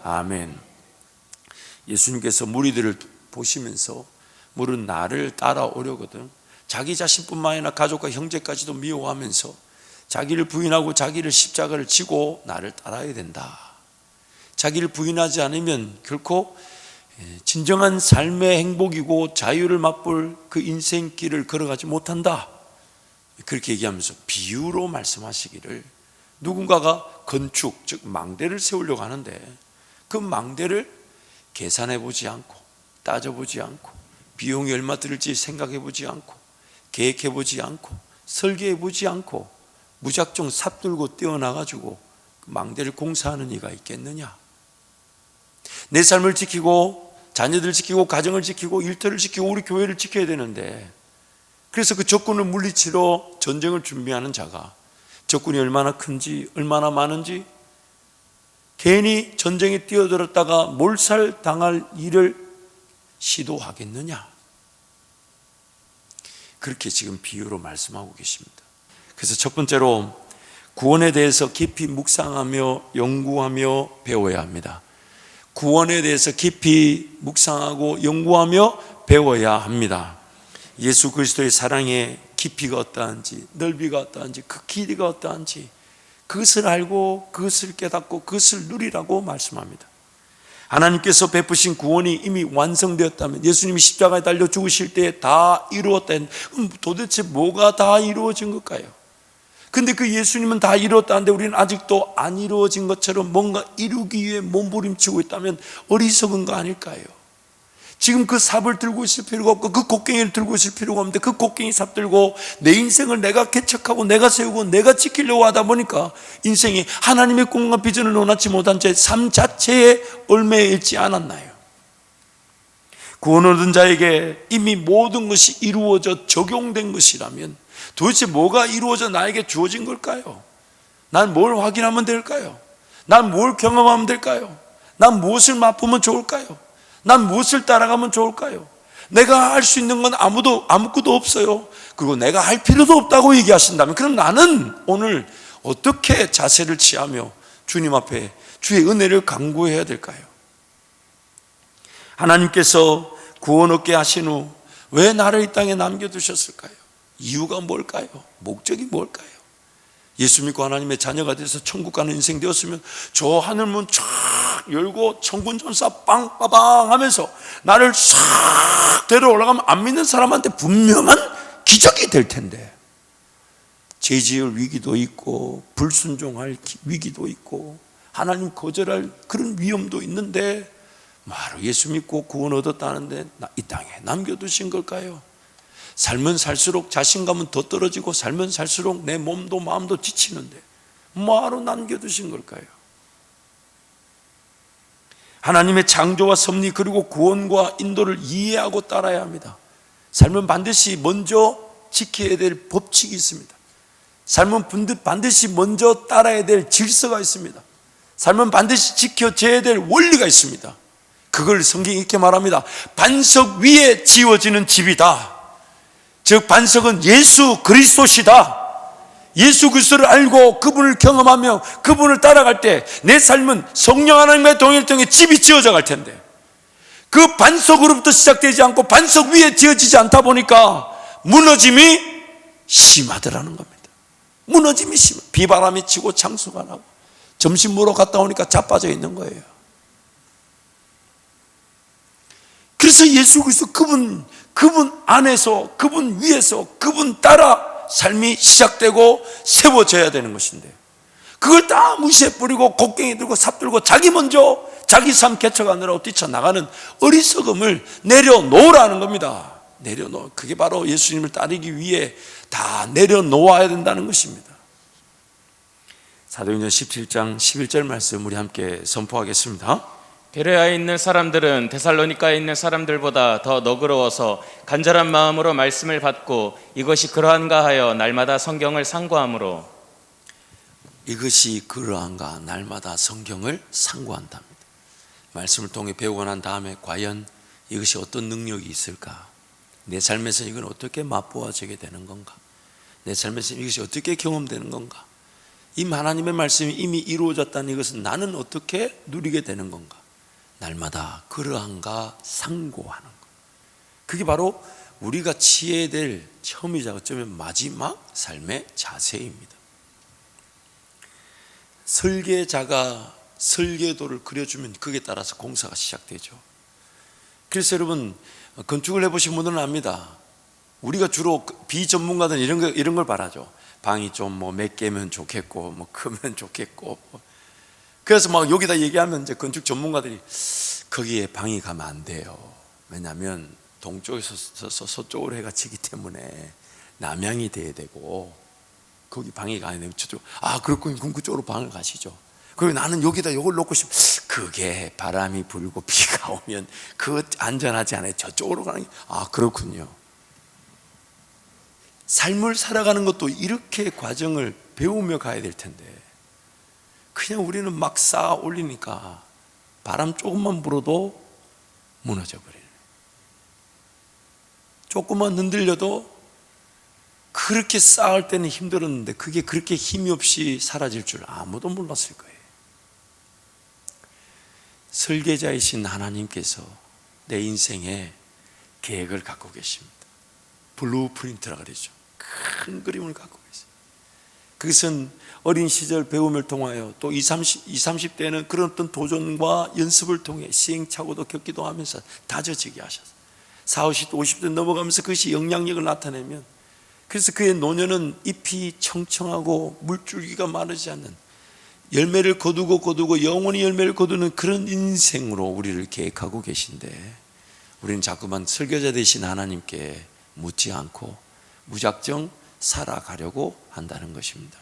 아멘. 예수님께서 무리들을 보시면서 물은 나를 따라오려거든 자기 자신뿐만 아니라 가족과 형제까지도 미워하면서 자기를 부인하고 자기를 십자가를 지고 나를 따라야 된다. 자기를 부인하지 않으면 결코 진정한 삶의 행복이고 자유를 맛볼 그 인생길을 걸어가지 못한다. 그렇게 얘기하면서 비유로 말씀하시기를, 누군가가 건축, 즉 망대를 세우려고 하는데 그 망대를 계산해 보지 않고 따져 보지 않고 비용이 얼마 들을지 생각해 보지 않고 계획해 보지 않고 설계해 보지 않고 무작정 삽들고 뛰어나가지고 망대를 공사하는 이가 있겠느냐? 내 삶을 지키고 자녀들 지키고 가정을 지키고 일터를 지키고 우리 교회를 지켜야 되는데, 그래서 그 적군을 물리치러 전쟁을 준비하는 자가 적군이 얼마나 큰지 얼마나 많은지 괜히 전쟁에 뛰어들었다가 몰살당할 일을 시도하겠느냐? 그렇게 지금 비유로 말씀하고 계십니다. 그래서 첫 번째로 구원에 대해서 깊이 묵상하며 연구하며 배워야 합니다. 구원에 대해서 깊이 묵상하고 연구하며 배워야 합니다. 예수 그리스도의 사랑의 깊이가 어떠한지, 넓이가 어떠한지, 그 길이가 어떠한지 그것을 알고 그것을 깨닫고 그것을 누리라고 말씀합니다. 하나님께서 베푸신 구원이 이미 완성되었다면, 예수님이 십자가에 달려 죽으실 때 다 이루었다. 도대체 뭐가 다 이루어진 걸까요? 근데 그 예수님은 다 이루었다는데 우리는 아직도 안 이루어진 것처럼 뭔가 이루기 위해 몸부림치고 있다면 어리석은 거 아닐까요? 지금 그 삽을 들고 있을 필요가 없고 그 곡괭이를 들고 있을 필요가 없는데 그 곡괭이 삽 들고 내 인생을 내가 개척하고 내가 세우고 내가 지키려고 하다 보니까 인생이 하나님의 꿈과 비전을 논하지 못한 채 삶 자체에 얽매여 있지 않았나요? 구원 얻은 자에게 이미 모든 것이 이루어져 적용된 것이라면 도대체 뭐가 이루어져 나에게 주어진 걸까요? 난 뭘 확인하면 될까요? 난 뭘 경험하면 될까요? 난 무엇을 맛보면 좋을까요? 난 무엇을 따라가면 좋을까요? 내가 할 수 있는 건 아무것도 없어요. 그리고 내가 할 필요도 없다고 얘기하신다면 그럼 나는 오늘 어떻게 자세를 취하며 주님 앞에 주의 은혜를 간구해야 될까요? 하나님께서 구원 얻게 하신 후 왜 나를 이 땅에 남겨두셨을까요? 이유가 뭘까요? 목적이 뭘까요? 예수 믿고 하나님의 자녀가 돼서 천국 가는 인생 되었으면 저 하늘문 쫙 열고 천군 전사 빵빠방 하면서 나를 싹 데려 올라가면 안 믿는 사람한테 분명한 기적이 될 텐데, 죄 지을 위기도 있고 불순종할 위기도 있고 하나님 거절할 그런 위험도 있는데 바로 예수 믿고 구원 얻었다는데 이 땅에 남겨두신 걸까요? 살면 살수록 자신감은 더 떨어지고 살면 살수록 내 몸도 마음도 지치는데 뭐하러 남겨두신 걸까요? 하나님의 창조와 섭리 그리고 구원과 인도를 이해하고 따라야 합니다. 삶은 반드시 먼저 지켜야 될 법칙이 있습니다. 삶은 반드시 먼저 따라야 될 질서가 있습니다. 삶은 반드시 지켜져야 될 원리가 있습니다. 그걸 성경이 이렇게 말합니다. 반석 위에 지어지는 집이다. 즉 반석은 예수 그리스도시다. 예수 그리스도를 알고 그분을 경험하며 그분을 따라갈 때 내 삶은 성령 하나님과의 동행을 통해 집이 지어져 갈 텐데, 그 반석으로부터 시작되지 않고 반석 위에 지어지지 않다 보니까 무너짐이 심하더라는 겁니다. 무너짐이 심해. 비바람이 치고 창수가 나고 점심 먹으러 갔다 오니까 자빠져 있는 거예요. 그래서 예수 그리스도 그분 안에서 그분 위에서 그분 따라 삶이 시작되고 세워져야 되는 것인데, 그걸 다 무시해버리고 곡괭이 들고 삽 들고 자기 먼저 자기 삶 개척하느라고 뛰쳐나가는 어리석음을 내려놓으라는 겁니다. 그게 바로 예수님을 따르기 위해 다 내려놓아야 된다는 것입니다. 사도행전 17장 11절 말씀 우리 함께 선포하겠습니다. 베레아에 있는 사람들은 데살로니가에 있는 사람들보다 더 너그러워서 간절한 마음으로 말씀을 받고 이것이 그러한가 하여 날마다 성경을 상고함으로. 이것이 그러한가 날마다 성경을 상고한답니다. 말씀을 통해 배우고 난 다음에 과연 이것이 어떤 능력이 있을까? 내 삶에서 이건 어떻게 맛보아지게 되는 건가? 내 삶에서 이것이 어떻게 경험되는 건가? 이 하나님의 말씀이 이미 이루어졌다는 이것은 나는 어떻게 누리게 되는 건가? 날마다 그러한가 상고하는 것. 그게 바로 우리가 취해야 될 처음이자 어쩌면 마지막 삶의 자세입니다. 설계자가 설계도를 그려주면 거기에 따라서 공사가 시작되죠. 그래서 여러분, 건축을 해보신 분들은 압니다. 우리가 주로 비전문가들은 이런 걸 바라죠. 방이 좀 뭐 몇 개면 좋겠고, 뭐 크면 좋겠고. 그래서 막 여기다 얘기하면 이제 건축 전문가들이 거기에 방이 가면 안 돼요. 왜냐하면 동쪽에서 서쪽으로 해가 지기 때문에 남향이 돼야 되고, 거기 방이 가야 되면 저쪽, 그렇군요. 그럼 그쪽으로 방을 가시죠. 그리고 나는 여기다 이걸 놓고 그게 바람이 불고 비가 오면 그거 안전하지 않아요. 저쪽으로 가는 게, 그렇군요. 삶을 살아가는 것도 이렇게 과정을 배우며 가야 될 텐데, 그냥 우리는 막 쌓아 올리니까 바람 조금만 불어도 무너져 버리네. 조금만 흔들려도 그렇게 쌓을 때는 힘들었는데 그게 그렇게 힘이 없이 사라질 줄 아무도 몰랐을 거예요. 설계자이신 하나님께서 내 인생에 계획을 갖고 계십니다. 블루프린트라 그러죠. 큰 그림을 갖고 계세요. 그것은 어린 시절 배움을 통하여 또 20, 30대에는 그런 어떤 도전과 연습을 통해 시행착오도 겪기도 하면서 다져지게 하셨어요. 40, 50대 넘어가면서 그것이 영향력을 나타내면, 그래서 그의 노년은 잎이 청청하고 물줄기가 마르지 않는, 열매를 거두고 영원히 열매를 거두는 그런 인생으로 우리를 계획하고 계신데, 우리는 자꾸만 설계자 되신 하나님께 묻지 않고 무작정 살아가려고 한다는 것입니다.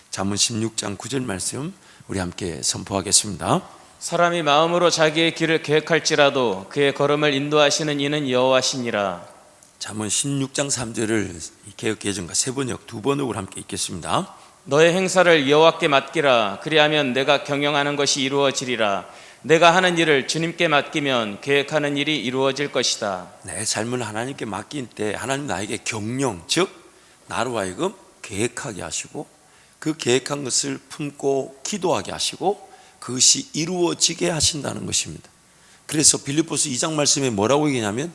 잠언 16장 9절 말씀 우리 함께 선포하겠습니다. 사람이 마음으로 자기의 길을 계획할지라도 그의 걸음을 인도하시는 이는 여호와시니라. 잠언 16장 3절을 개역개정과 세번역 두 번역으로 함께 읽겠습니다. 너의 행사를 여호와께 맡기라. 그리하면 내가 경영하는 것이 이루어지리라. 내가 하는 일을 주님께 맡기면 계획하는 일이 이루어질 것이다. 내 삶을 하나님께 맡길 때 하나님 나에게 경영, 즉 나로 하여금 계획하게 하시고, 그 계획한 것을 품고 기도하게 하시고 그것이 이루어지게 하신다는 것입니다. 그래서 빌립보서 2장 말씀에 뭐라고 얘기냐면,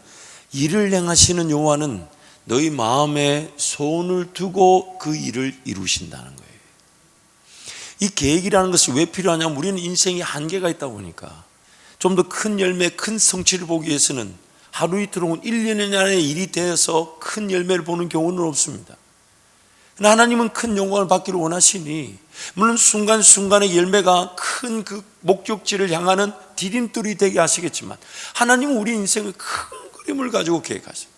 일을 행하시는 여호와는 너희 마음에 소원을 두고 그 일을 이루신다는 거예요. 이 계획이라는 것이 왜 필요하냐면, 우리는 인생이 한계가 있다 보니까 좀 더 큰 열매, 큰 성취를 보기 위해서는 하루 이틀 혹은 1년 안에 일이 되어서 큰 열매를 보는 경우는 없습니다. 하나님은 큰 영광을 받기를 원하시니, 물론 순간순간의 열매가 큰 그 목적지를 향하는 디딤돌이 되게 하시겠지만, 하나님은 우리 인생의 큰 그림을 가지고 계획하세요.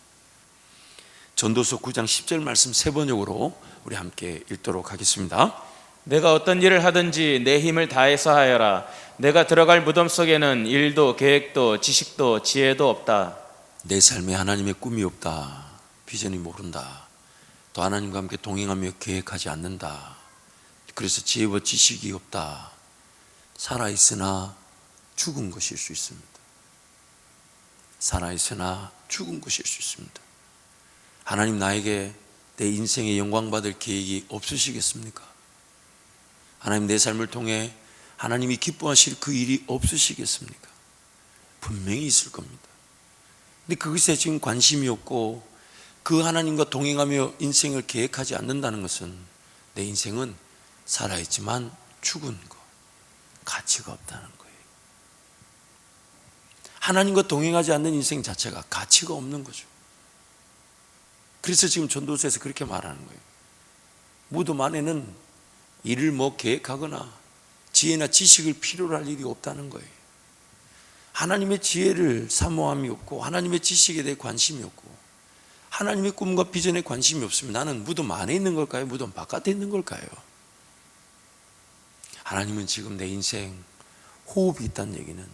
전도서 9장 10절 말씀 세번역으로 우리 함께 읽도록 하겠습니다. 내가 어떤 일을 하든지 내 힘을 다해서 하여라. 내가 들어갈 무덤 속에는 일도 계획도 지식도 지혜도 없다. 내 삶에 하나님의 꿈이 없다, 비전이 모른다, 또 하나님과 함께 동행하며 계획하지 않는다, 그래서 지혜와 지식이 없다, 살아있으나 죽은 것일 수 있습니다. 살아있으나 죽은 것일 수 있습니다. 하나님 나에게 내 인생의 영광 받을 계획이 없으시겠습니까? 하나님 내 삶을 통해 하나님이 기뻐하실 그 일이 없으시겠습니까? 분명히 있을 겁니다. 근데 그것에 지금 관심이 없고 그 하나님과 동행하며 인생을 계획하지 않는다는 것은 내 인생은 살아있지만 죽은 것, 가치가 없다는 거예요. 하나님과 동행하지 않는 인생 자체가 가치가 없는 거죠. 그래서 지금 전도서에서 그렇게 말하는 거예요. 무덤 안에는 일을 계획하거나 지혜나 지식을 필요로 할 일이 없다는 거예요. 하나님의 지혜를 사모함이 없고 하나님의 지식에 대해 관심이 없고 하나님의 꿈과 비전에 관심이 없으면 나는 무덤 안에 있는 걸까요? 무덤 바깥에 있는 걸까요? 하나님은 지금 내 인생 호흡이 있다는 얘기는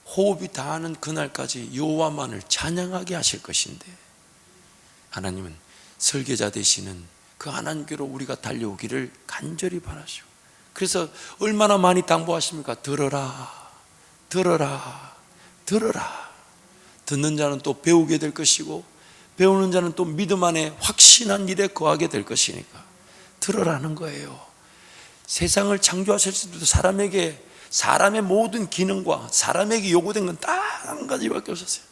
호흡이 다하는 그날까지 여호와만을 찬양하게 하실 것인데, 하나님은 설계자 되시는 그 하나님께로 우리가 달려오기를 간절히 바라시고, 그래서 얼마나 많이 당부하십니까? 들어라, 들어라, 들어라. 듣는 자는 또 배우게 될 것이고 배우는 자는 또 믿음 안에 확신한 일에 거하게 될 것이니까 들으라는 거예요. 세상을 창조하실 때도 사람의 모든 기능과 사람에게 요구된 건 딱 한 가지밖에 없었어요.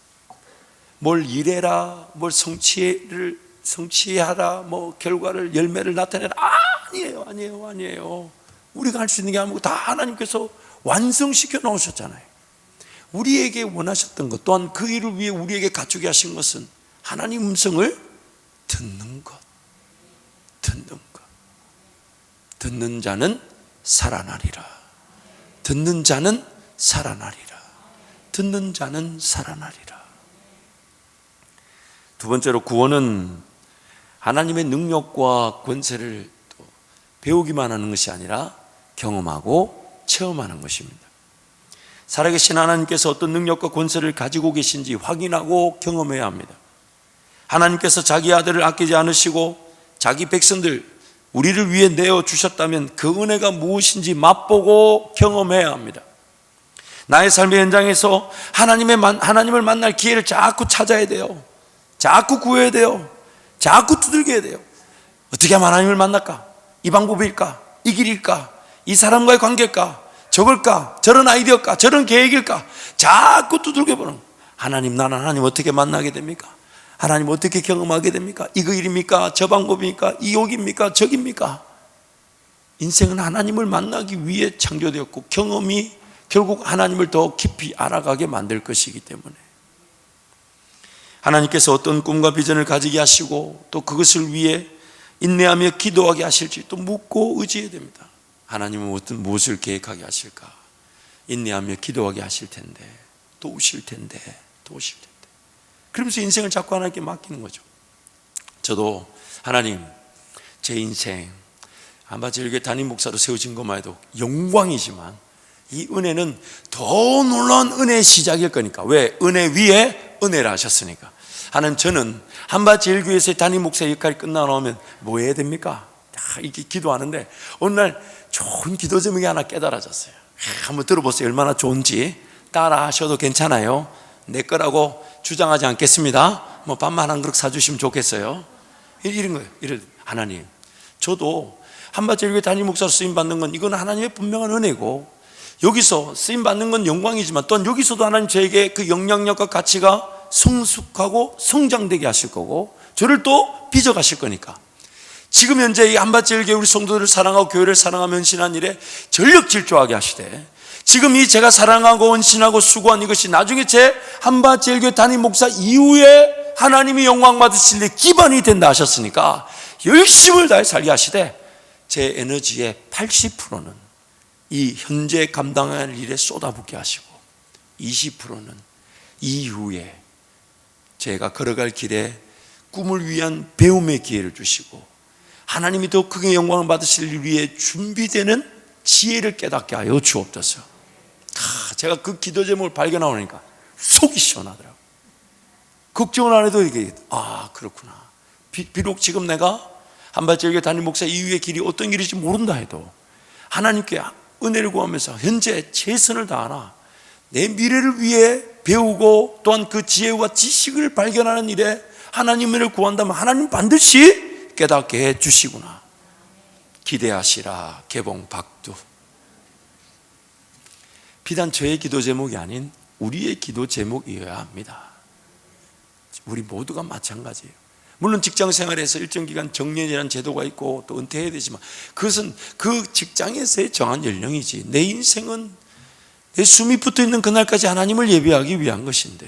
뭘 이래라, 뭘 성취하라, 뭐 결과를 열매를 나타내라. 아니에요. 우리가 할 수 있는 게 아무것도 다 하나님께서 완성시켜 놓으셨잖아요. 우리에게 원하셨던 것 또한 그 일을 위해 우리에게 갖추게 하신 것은 하나님 음성을 듣는 것. 듣는 자는 살아나리라. 듣는 자는 살아나리라. 두 번째로 구원은 하나님의 능력과 권세를 또 배우기만 하는 것이 아니라 경험하고 체험하는 것입니다. 살아계신 하나님께서 어떤 능력과 권세를 가지고 계신지 확인하고 경험해야 합니다. 하나님께서 자기 아들을 아끼지 않으시고 자기 백성들 우리를 위해 내어주셨다면 그 은혜가 무엇인지 맛보고 경험해야 합니다. 나의 삶의 현장에서 하나님을 만날 기회를 자꾸 찾아야 돼요. 자꾸 구해야 돼요. 자꾸 두들겨야 돼요. 어떻게 하면 하나님을 만날까? 이 방법일까? 이 길일까? 이 사람과의 관계일까? 저걸까? 저런 아이디어일까? 저런 계획일까? 자꾸 두들겨보는 하나님, 나는 하나님 어떻게 만나게 됩니까? 하나님 어떻게 경험하게 됩니까? 이거 일입니까? 저 방법입니까? 이 욕입니까? 저깁니까? 인생은 하나님을 만나기 위해 창조되었고 경험이 결국 하나님을 더 깊이 알아가게 만들 것이기 때문에 하나님께서 어떤 꿈과 비전을 가지게 하시고 또 그것을 위해 인내하며 기도하게 하실지 또 묻고 의지해야 됩니다. 하나님은 무엇을 계획하게 하실까? 인내하며 기도하게 하실 텐데 또 오실 텐데 그러면서 인생을 자꾸 하나님께 맡기는 거죠. 저도 하나님, 제 인생 한바지교회 담임 목사로 세워진 것만 해도 영광이지만 이 은혜는 더 놀라운 은혜의 시작일 거니까. 왜? 은혜 위에 은혜를 하셨으니까. 하나님, 저는 한바지교회에서의 담임 목사 역할이 끝나면 뭐 해야 됩니까? 이렇게 기도하는데 어느 날 좋은 기도 제목이 하나 깨달아졌어요. 한번 들어보세요. 얼마나 좋은지. 따라 하셔도 괜찮아요. 내 거라고 주장하지 않겠습니다. 뭐 밥만 한 그릇 사주시면 좋겠어요. 이런 거예요. 하나님, 저도 한바지교회 담임 목사로 쓰임 받는 건 이건 하나님의 분명한 은혜고 여기서 쓰임 받는 건 영광이지만 또한 여기서도 하나님 저에게 그 영향력과 가치가 성숙하고 성장되게 하실 거고 저를 또 빚어가실 거니까 지금 현재 이 한바지교회 우리 성도들을 사랑하고 교회를 사랑하며 헌신한 일에 전력 질주하게 하시되 지금 이 제가 사랑하고 헌신하고 수고한 이것이 나중에 제 한바지교회 담임 목사 이후에 하나님이 영광 받으실 때 기반이 된다 하셨으니까 열심을 다해 살게 하시되 제 에너지의 80%는 이 현재 감당할 일에 쏟아붓게 하시고 20%는 이후에 제가 걸어갈 길에 꿈을 위한 배움의 기회를 주시고 하나님이 더 크게 영광을 받으실 일 위해 준비되는 지혜를 깨닫게 하여 주옵소서. 제가 그 기도 제목을 발견하니까 속이 시원하더라고요. 걱정을 안 해도 이게 그렇구나. 비록 지금 내가 한바지교회 담임 목사 이후의 길이 어떤 길일지 모른다 해도 하나님께 은혜를 구하면서 현재 최선을 다하나 내 미래를 위해 배우고 또한 그 지혜와 지식을 발견하는 일에 하나님을 구한다면 하나님 반드시 깨닫게 해 주시구나. 기대하시라. 개봉 박두. 비단 저의 기도 제목이 아닌 우리의 기도 제목이어야 합니다. 우리 모두가 마찬가지예요. 물론 직장 생활에서 일정 기간 정년이라는 제도가 있고 또 은퇴해야 되지만 그것은 그 직장에서의 정한 연령이지 내 인생은 내 숨이 붙어있는 그날까지 하나님을 예배하기 위한 것인데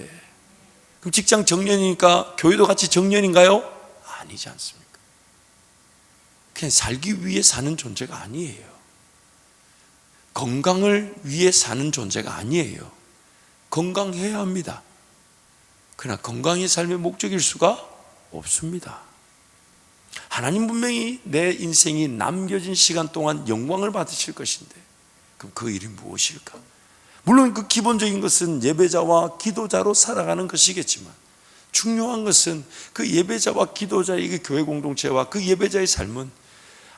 그럼 직장 정년이니까 교회도 같이 정년인가요? 아니지 않습니까? 그냥 살기 위해 사는 존재가 아니에요. 건강을 위해 사는 존재가 아니에요. 건강해야 합니다. 그러나 건강이 삶의 목적일 수가 없습니다. 하나님 분명히 내 인생이 남겨진 시간 동안 영광을 받으실 것인데 그럼 그 일이 무엇일까? 물론 그 기본적인 것은 예배자와 기도자로 살아가는 것이겠지만 중요한 것은 그 예배자와 기도자의 그 교회 공동체와 그 예배자의 삶은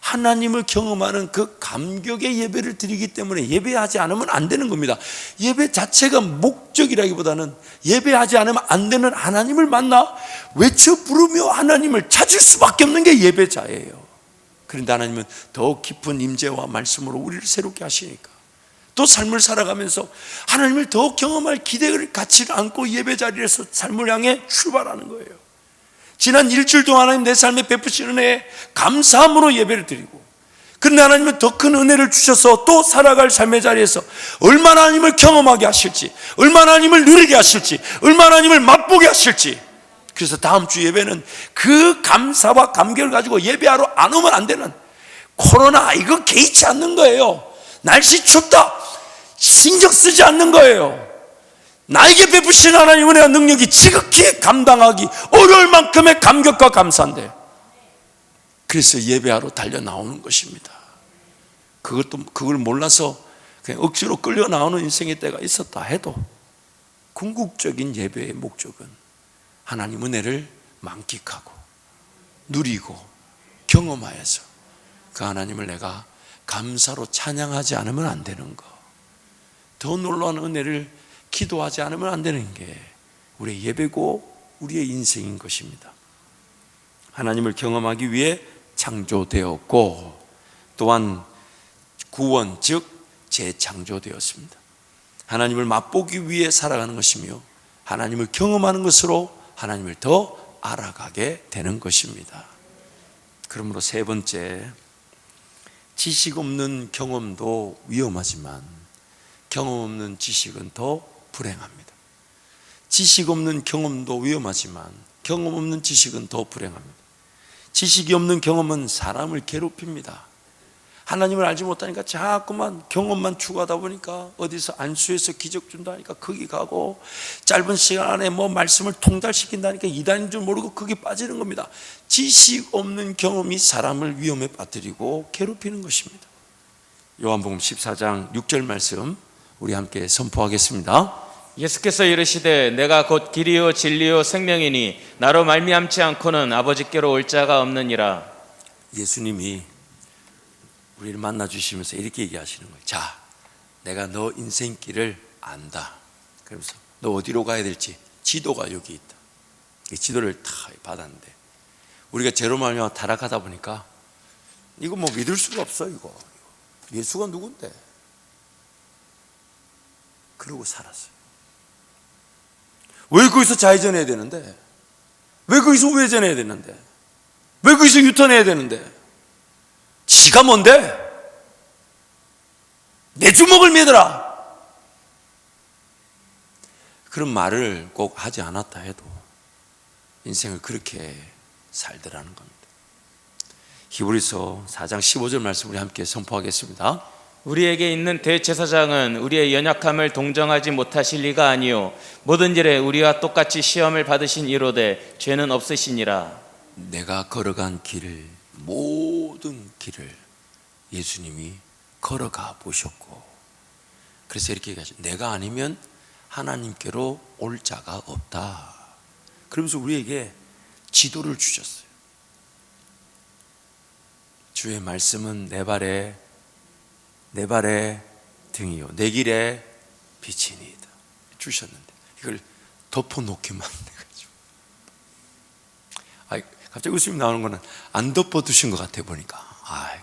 하나님을 경험하는 그 감격의 예배를 드리기 때문에 예배하지 않으면 안 되는 겁니다. 예배 자체가 목적이라기보다는 예배하지 않으면 안 되는 하나님을 만나 외쳐 부르며 하나님을 찾을 수밖에 없는 게 예배자예요. 그런데 하나님은 더 깊은 임재와 말씀으로 우리를 새롭게 하시니까 또 삶을 살아가면서 하나님을 더 경험할 기대를 가치를 안고 예배 자리에서 삶을 향해 출발하는 거예요. 지난 일주일 동안 하나님 내 삶에 베푸신 은혜에 감사함으로 예배를 드리고, 그런데 하나님은 더 큰 은혜를 주셔서 또 살아갈 삶의 자리에서 얼마나 하나님을 경험하게 하실지, 얼마나 하나님을 누리게 하실지, 얼마나 하나님을 맛보게 하실지. 그래서 다음 주 예배는 그 감사와 감격을 가지고 예배하러 안 오면 안 되는, 코로나 이거 개의치 않는 거예요. 날씨 춥다 신경 쓰지 않는 거예요. 나에게 베푸신 하나님 은혜와 능력이 지극히 감당하기 어려울 만큼의 감격과 감사인데, 그래서 예배하러 달려 나오는 것입니다. 그걸 몰라서 그냥 억지로 끌려 나오는 인생의 때가 있었다 해도 궁극적인 예배의 목적은 하나님 은혜를 만끽하고 누리고 경험하여서 그 하나님을 내가 감사로 찬양하지 않으면 안 되는 거, 더 놀라운 은혜를 기도하지 않으면 안 되는 게 우리의 예배고 우리의 인생인 것입니다. 하나님을 경험하기 위해 창조되었고, 또한 구원 즉 재창조되었습니다. 하나님을 맛보기 위해 살아가는 것이며 하나님을 경험하는 것으로 하나님을 더 알아가게 되는 것입니다. 그러므로 세 번째, 지식 없는 경험도 위험하지만 경험 없는 지식은 더 불행합니다. 지식 없는 경험도 위험하지만 경험 없는 지식은 더 불행합니다. 지식이 없는 경험은 사람을 괴롭힙니다. 하나님을 알지 못하니까 자꾸만 경험만 추구하다 보니까 어디서 안수해서 기적 준다니까 거기 가고, 짧은 시간 안에 뭐 말씀을 통달시킨다니까 이단인 줄 모르고 거기 빠지는 겁니다. 지식 없는 경험이 사람을 위험에 빠뜨리고 괴롭히는 것입니다. 요한복음 14장 6절 말씀 우리 함께 선포하겠습니다. 예수께서 이르시되 내가 곧 길이요 진리요 생명이니 나로 말미암지 않고는 아버지께로 올 자가 없느니라. 예수님이 우리를 만나 주시면서 이렇게 얘기하시는 거예요. 자, 내가 너 인생길을 안다. 그러면서 너 어디로 가야 될지 지도가 여기 있다. 이 지도를 다 받았는데 우리가 죄로 말미암아 타락하다 보니까 이거 뭐 믿을 수가 없어. 이거 예수가 누군데? 그러고 살았어요. 왜 거기서 좌회전해야 되는데? 왜 거기서 우회전해야 되는데? 왜 거기서 유턴해야 되는데? 지가 뭔데? 내 주먹을 믿어라. 그런 말을 꼭 하지 않았다 해도 인생을 그렇게 살더라는 겁니다. 히브리서 4장 15절 말씀 우리 함께 선포하겠습니다. 우리에게 있는 대제사장은 우리의 연약함을 동정하지 못하실 리가 아니요 모든 일에 우리와 똑같이 시험을 받으신 이로되 죄는 없으시니라. 내가 걸어간 길을, 모든 길을 예수님이 걸어가 보셨고, 그래서 이렇게 얘기하죠. 내가 아니면 하나님께로 올 자가 없다. 그러면서 우리에게 지도를 주셨어요. 주의 말씀은 내 발의 등이요 내 길의 빛이니이다 주셨는데 이걸 덮어놓기만 해가지고, 갑자기 웃음이 나오는 거는 안 덮어두신 것 같아 보니까.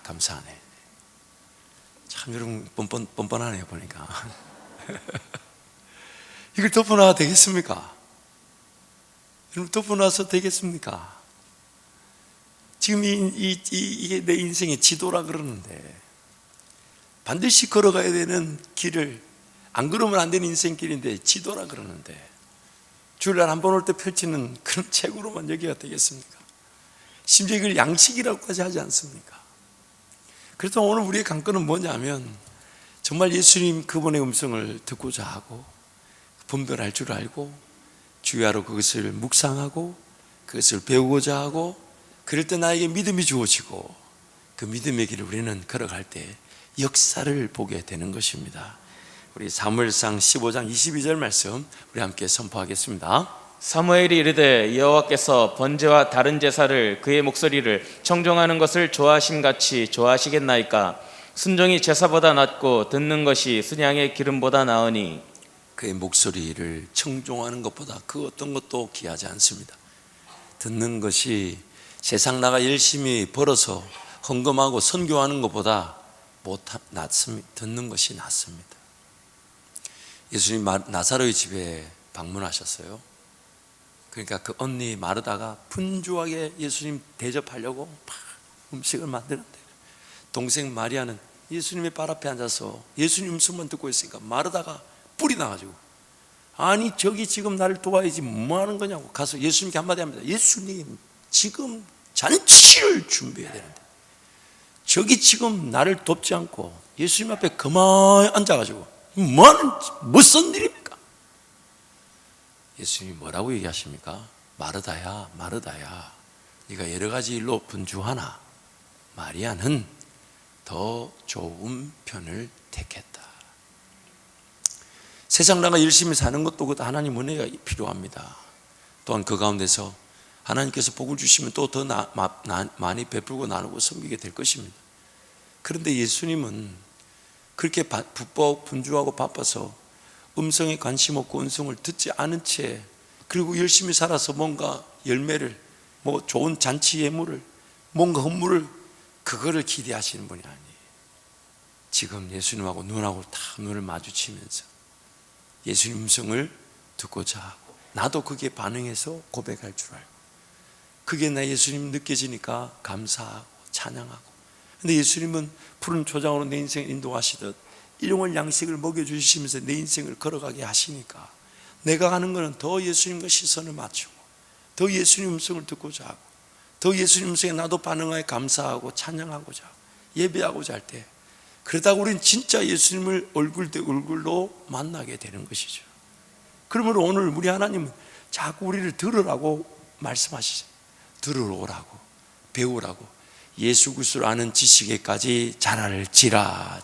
감사하네. 참 여러분 뻔뻔하네요 보니까. 이걸 덮어놔도 되겠습니까? 여러분 덮어놔서 되겠습니까? 지금 이게 내 인생의 지도라 그러는데 반드시 걸어가야 되는 길을 안 걸으면 안 되는 인생길인데 지도라 그러는데 주일날 한 번 올 때 펼치는 그런 책으로만 여기가 되겠습니까? 심지어 이걸 양식이라고까지 하지 않습니까? 그래서 오늘 우리의 관건은 뭐냐면 정말 예수님 그분의 음성을 듣고자 하고 분별할 줄 알고 주야로 그것을 묵상하고 그것을 배우고자 하고, 그럴 때 나에게 믿음이 주어지고 그 믿음의 길을 우리는 걸어갈 때 역사를 보게 되는 것입니다. 우리 사무엘상 15장 22절 말씀 우리 함께 선포하겠습니다. 사무엘이 이르되 여호와께서 번제와 다른 제사를 그의 목소리를 청종하는 것을 좋아하심같이 좋아하시겠나이까. 순종이 제사보다 낫고 듣는 것이 순양의 기름보다 나으니. 그의 목소리를 청종하는 것보다 그 어떤 것도 귀하지 않습니다. 듣는 것이 세상 나가 열심히 벌어서 헌금하고 선교하는 것보다 듣는 것이 낫습니다. 예수님 나사로의 집에 방문하셨어요. 그러니까 그 언니 마르다가 분주하게 예수님 대접하려고 막 음식을 만드는데, 동생 마리아는 예수님의 발 앞에 앉아서 예수님 음성만 듣고 있으니까 마르다가 뿔이 나가지고, 아니 저기 지금 나를 도와야지 뭐 하는 거냐고 가서 예수님께 한마디 합니다. 예수님, 지금 잔치를 준비해야 되는데 저기 지금 나를 돕지 않고 예수님 앞에 그만 앉아가지고 무슨 일입니까? 예수님이 뭐라고 얘기하십니까? 마르다야, 마르다야, 네가 여러 가지 일로 분주하나 마리아는 더 좋은 편을 택했다. 세상 나가 열심히 사는 것도 하나님 은혜가 필요합니다. 또한 그 가운데서 하나님께서 복을 주시면 또 더 많이 베풀고 나누고 섬기게 될 것입니다. 그런데 예수님은 그렇게 분주하고 바빠서 음성에 관심 없고 음성을 듣지 않은 채, 그리고 열심히 살아서 뭔가 열매를, 뭐 좋은 잔치 예물을, 뭔가 헌물을, 그거를 기대하시는 분이 아니에요. 지금 예수님하고 눈을 마주치면서 예수님 음성을 듣고자 하고, 나도 그게 반응해서 고백할 줄 알고, 그게 나 예수님 느껴지니까 감사하고 찬양하고. 근데 예수님은 푸른 초장으로 내 인생을 인도하시듯 일용할 양식을 먹여주시면서 내 인생을 걸어가게 하시니까, 내가 가는 것은 더 예수님과 시선을 맞추고 더 예수님 음성을 듣고자 하고, 더 예수님 음성에 나도 반응하여 감사하고 찬양하고자 하고 예배하고자 할 때, 그러다가 우리는 진짜 예수님을 얼굴 대 얼굴로 만나게 되는 것이죠. 그러므로 오늘 우리 하나님은 자꾸 우리를 들으라고 말씀하시죠. 들으러 오라고, 배우라고. 예수 그리스도를 아는 지식에까지 자랄지라.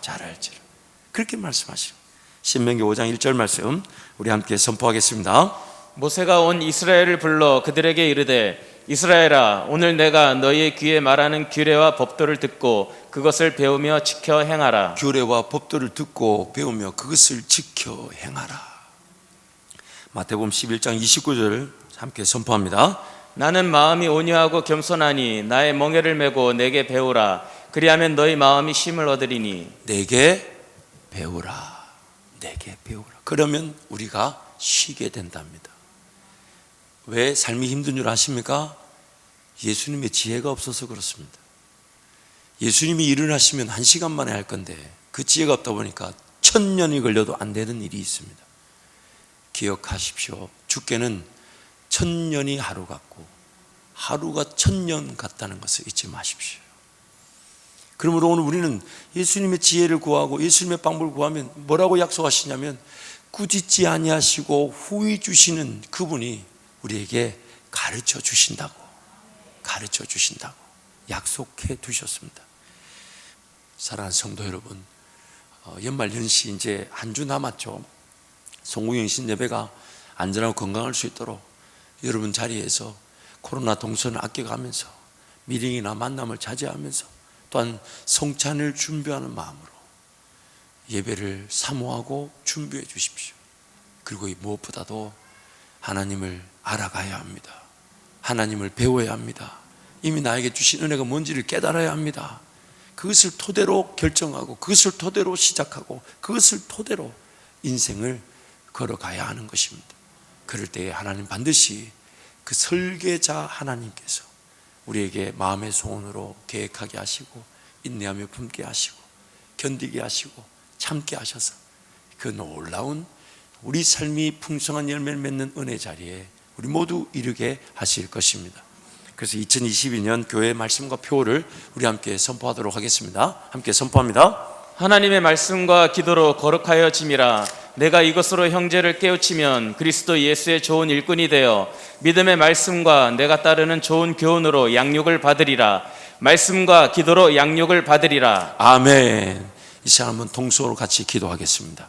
그렇게 말씀하시고, 신명기 5장 1절 말씀 우리 함께 선포하겠습니다. 모세가 온 이스라엘을 불러 그들에게 이르되, 이스라엘아, 오늘 내가 너희의 귀에 말하는 규례와 법도를 듣고 그것을 배우며 지켜 행하라. 규례와 법도를 듣고 배우며 그것을 지켜 행하라. 마태복음 11장 29절 함께 선포합니다. 나는 마음이 온유하고 겸손하니 나의 멍에를 메고 내게 배우라. 그리하면 너희 마음이 쉼을 얻으리니. 내게 배우라. 그러면 우리가 쉬게 된답니다. 왜 삶이 힘든 줄 아십니까? 예수님의 지혜가 없어서 그렇습니다. 예수님이 일을 하시면 1시간 만에 할 건데 그 지혜가 없다 보니까 1000년이 걸려도 안 되는 일이 있습니다. 기억하십시오. 주께는 1000년이 하루 같고 하루가 1000년 같다는 것을 잊지 마십시오. 그러므로 오늘 우리는 예수님의 지혜를 구하고 예수님의 방법을 구하면 뭐라고 약속하시냐면, 꾸짖지 아니하시고 후히 주시는 그분이 우리에게 가르쳐 주신다고 약속해 두셨습니다. 사랑하는 성도 여러분, 연말 연시 이제 한 주 남았죠. 송구영신 예배가 안전하고 건강할 수 있도록 여러분 자리에서 코로나 동선을 아껴가면서 미팅이나 만남을 자제하면서 또한 성찬을 준비하는 마음으로 예배를 사모하고 준비해 주십시오. 그리고 무엇보다도 하나님을 알아가야 합니다. 하나님을 배워야 합니다. 이미 나에게 주신 은혜가 뭔지를 깨달아야 합니다. 그것을 토대로 결정하고 그것을 토대로 시작하고 그것을 토대로 인생을 걸어가야 하는 것입니다. 그럴 때에 하나님 반드시 그 설계자 하나님께서 우리에게 마음의 소원으로 계획하게 하시고 인내하며 품게 하시고 견디게 하시고 참게 하셔서 그 놀라운 우리 삶이 풍성한 열매를 맺는 은혜 자리에 우리 모두 이르게 하실 것입니다. 그래서 2022년 교회의 말씀과 표를 우리 함께 선포하도록 하겠습니다. 함께 선포합니다. 하나님의 말씀과 기도로 거룩하여 짐이라. 내가 이것으로 형제를 깨우치면 그리스도 예수의 좋은 일꾼이 되어 믿음의 말씀과 내가 따르는 좋은 교훈으로 양육을 받으리라. 말씀과 기도로 양육을 받으리라. 아멘. 이 시간 한번 동서로 같이 기도하겠습니다.